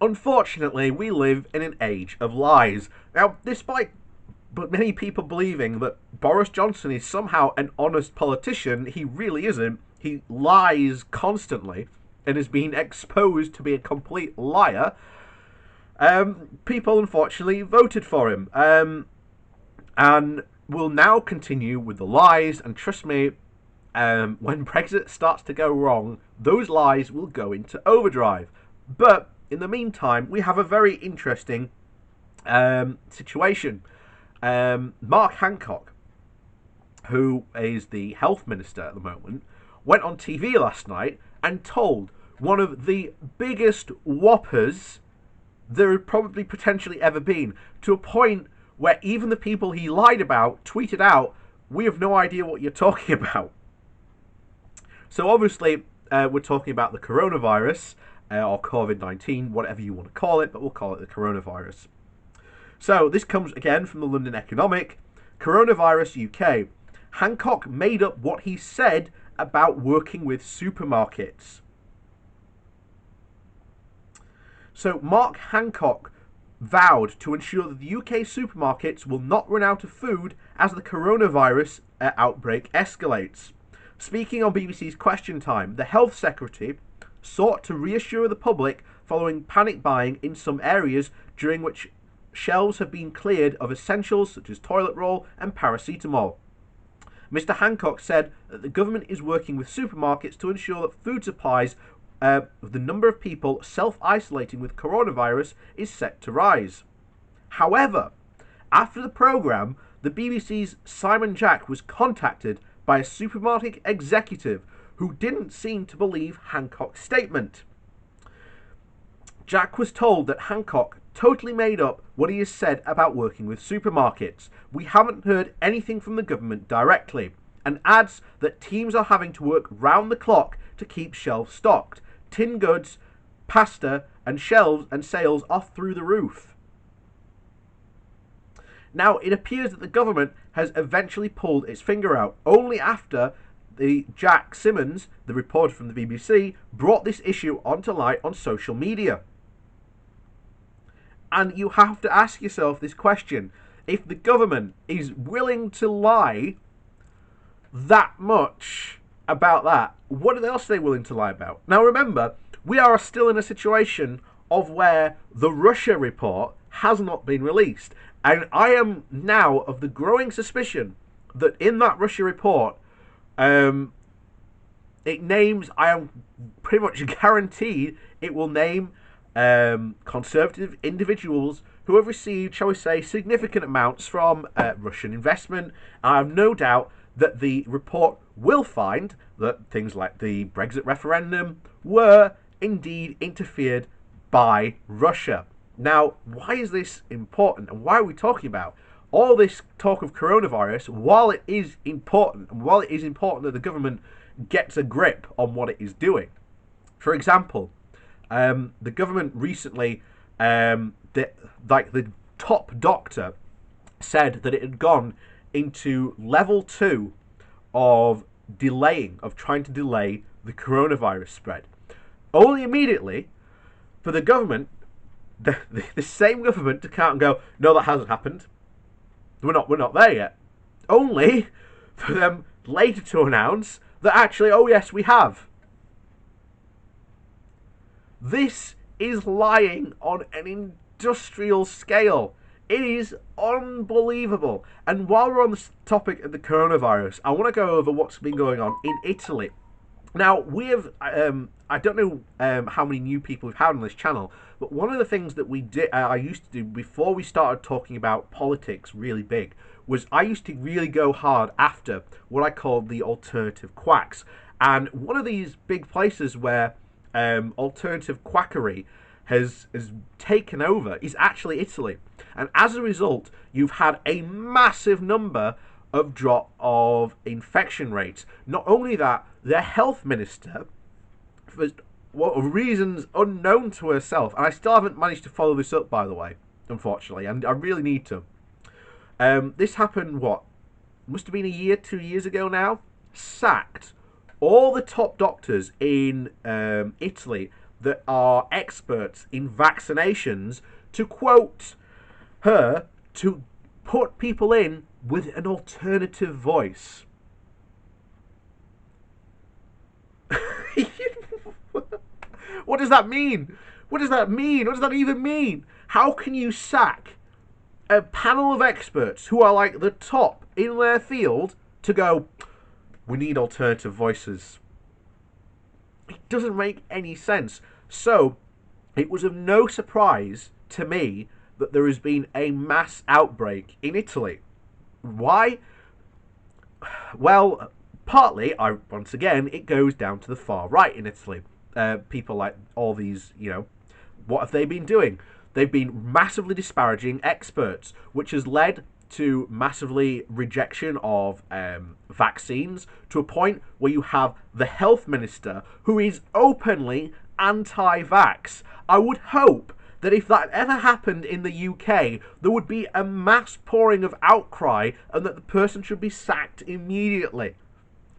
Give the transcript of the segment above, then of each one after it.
Unfortunately, we live in an age of lies. Now, despite many people believing that Boris Johnson is somehow an honest politician, he really isn't. He lies constantly and has been exposed to be a complete liar. People unfortunately voted for him, and will now continue with the lies. And trust me, when Brexit starts to go wrong, those lies will go into overdrive. But in the meantime, we have a very interesting situation. Mark Hancock, who is the health minister at the moment, went on TV last night and told one of the biggest whoppers there had probably potentially ever been, to a point where even the people he lied about tweeted out, "We have no idea what you're talking about." So obviously, we're talking about the coronavirus, or COVID-19, whatever you want to call it, but we'll call it the coronavirus. So this comes again from the London Economic. Coronavirus UK. Hancock made up what he said about working with supermarkets. So Mark Hancock vowed to ensure that the UK supermarkets will not run out of food as the coronavirus outbreak escalates. Speaking on BBC's Question Time, the Health Secretary sought to reassure the public following panic buying in some areas during which shelves have been cleared of essentials such as toilet roll and paracetamol. Mr. Hancock said that the government is working with supermarkets to ensure that food supplies the number of people self-isolating with coronavirus is set to rise. However, after the programme, the BBC's Simon Jack was contacted by a supermarket executive who didn't seem to believe Hancock's statement. Jack was told that Hancock totally made up what he has said about working with supermarkets. "We haven't heard anything from the government directly," and adds that teams are having to work round the clock to keep shelves stocked. Tin goods, pasta, and shelves and sales are through the roof. Now, it appears that the government has eventually pulled its finger out, only after the Jack Simmons, the reporter from the BBC, brought this issue onto light on social media. And you have to ask yourself this question: if the government is willing to lie that much about that, what else are they willing to lie about? Now remember, we are still in a situation of where the Russia report has not been released, and I am now of the growing suspicion that in that Russia report, it names, I am pretty much guaranteed it will name conservative individuals who have received, shall we say, significant amounts from Russian investment. I have no doubt that the report will find that things like the Brexit referendum were indeed interfered by Russia. Now, why is this important, and why are we talking about all this talk of coronavirus? While it is important, and while it is important that the government gets a grip on what it is doing, for example, the government recently, the top doctor said that it had gone into level 2 of trying to delay the coronavirus spread. Only immediately for the government, the same government, to come out and go, "No, that hasn't happened. We're not there yet." Only for them later to announce that actually, "Oh yes, we have." This is lying on an industrial scale. It is unbelievable. And while we're on the topic of the coronavirus, I want to go over what's been going on in Italy. Now, we have, I don't know how many new people we've had on this channel, but one of the things that I used to do before we started talking about politics really big, was I used to really go hard after what I called the alternative quacks. And one of these big places where alternative quackery has taken over is actually Italy. And as a result, you've had a massive number of drop of infection rates. Not only that, their health minister, for reasons unknown to herself, and I still haven't managed to follow this up, by the way, unfortunately, and I really need to. This happened, must have been a year, 2 years ago now, sacked all the top doctors in Italy that are experts in vaccinations to quote her to put people in with an alternative voice. What does that mean? What does that mean? What does that even mean? How can you sack a panel of experts who are like the top in their field to go, we need alternative voices? It doesn't make any sense. So, it was of no surprise to me that there has been a mass outbreak in Italy. Why? Well, partly, once again, it goes down to the far right in Italy. People like all these, what have they been doing? They've been massively disparaging experts, which has led to massively rejection of vaccines, to a point where you have the health minister who is openly anti-vax. I would hope that if that ever happened in the UK, there would be a mass pouring of outcry and that the person should be sacked immediately.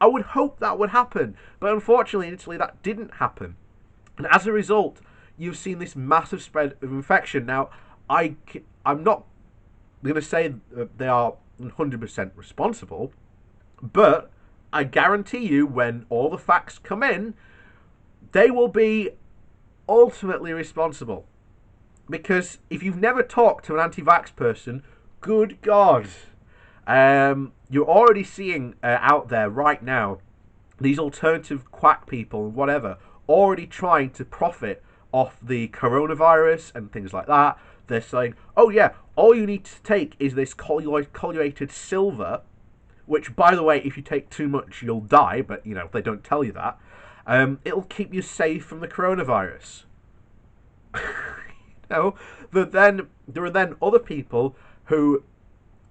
I would hope that would happen, but unfortunately in Italy that didn't happen. And as a result, you've seen this massive spread of infection. Now, I'm not going to say that they are 100% responsible, but I guarantee you when all the facts come in, they will be ultimately responsible. Because if you've never talked to an anti-vax person, good God, you're already seeing out there right now these alternative quack people and whatever already trying to profit off the coronavirus and things like that. They're saying, oh yeah, all you need to take is this colloided silver, which, by the way, if you take too much, you'll die, but, they don't tell you that. It'll keep you safe from the coronavirus. But then there are then other people who,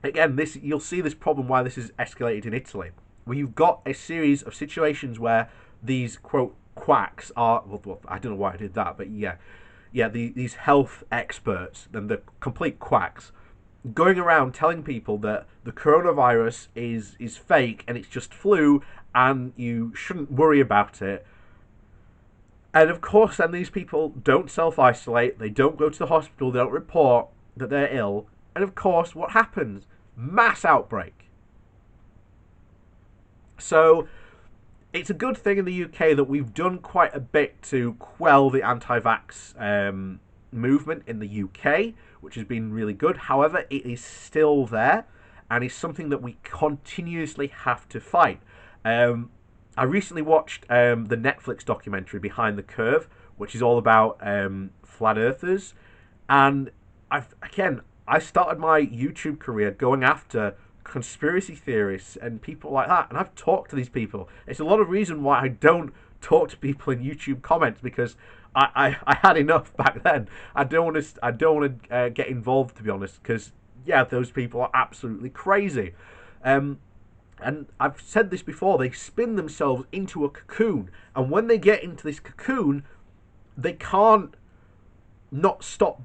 again, you'll see this problem why this is escalated in Italy, where you've got a series of situations where these, quote, quacks are, well, I don't know why I did that, but these health experts and the complete quacks going around telling people that the coronavirus is fake and it's just flu and you shouldn't worry about it. And of course then these people don't self-isolate, they don't go to the hospital, they don't report that they're ill, and of course what happens? Mass outbreak. So it's a good thing in the UK that we've done quite a bit to quell the anti-vax movement in the UK, which has been really good. However, it is still there and is something that we continuously have to fight. I recently watched the Netflix documentary Behind the Curve, which is all about flat earthers, and I started my YouTube career going after conspiracy theorists and people like that, and I've talked to these people. It's a lot of reason why I don't talk to people in YouTube comments, because I had enough back then. I don't want to get involved, to be honest, because those people are absolutely crazy. And I've said this before, they spin themselves into a cocoon, and when they get into this cocoon, they can't not stop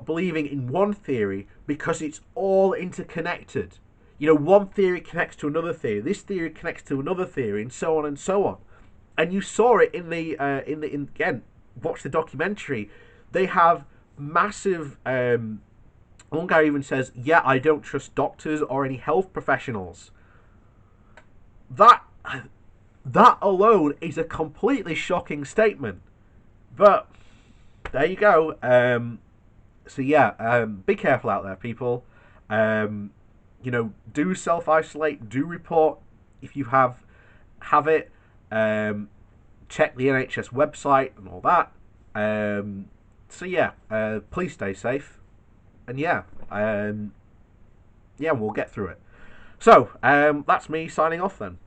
believing in one theory, because it's all interconnected. One theory connects to another theory, this theory connects to another theory, and so on and so on. And you saw it in again, watch the documentary. They have massive. One guy even says, I don't trust doctors or any health professionals. That alone is a completely shocking statement. But there you go. Be careful out there, people. Do self-isolate, do report if you have it. Check the NHS website and all that. Please stay safe. And we'll get through it. So, that's me signing off then.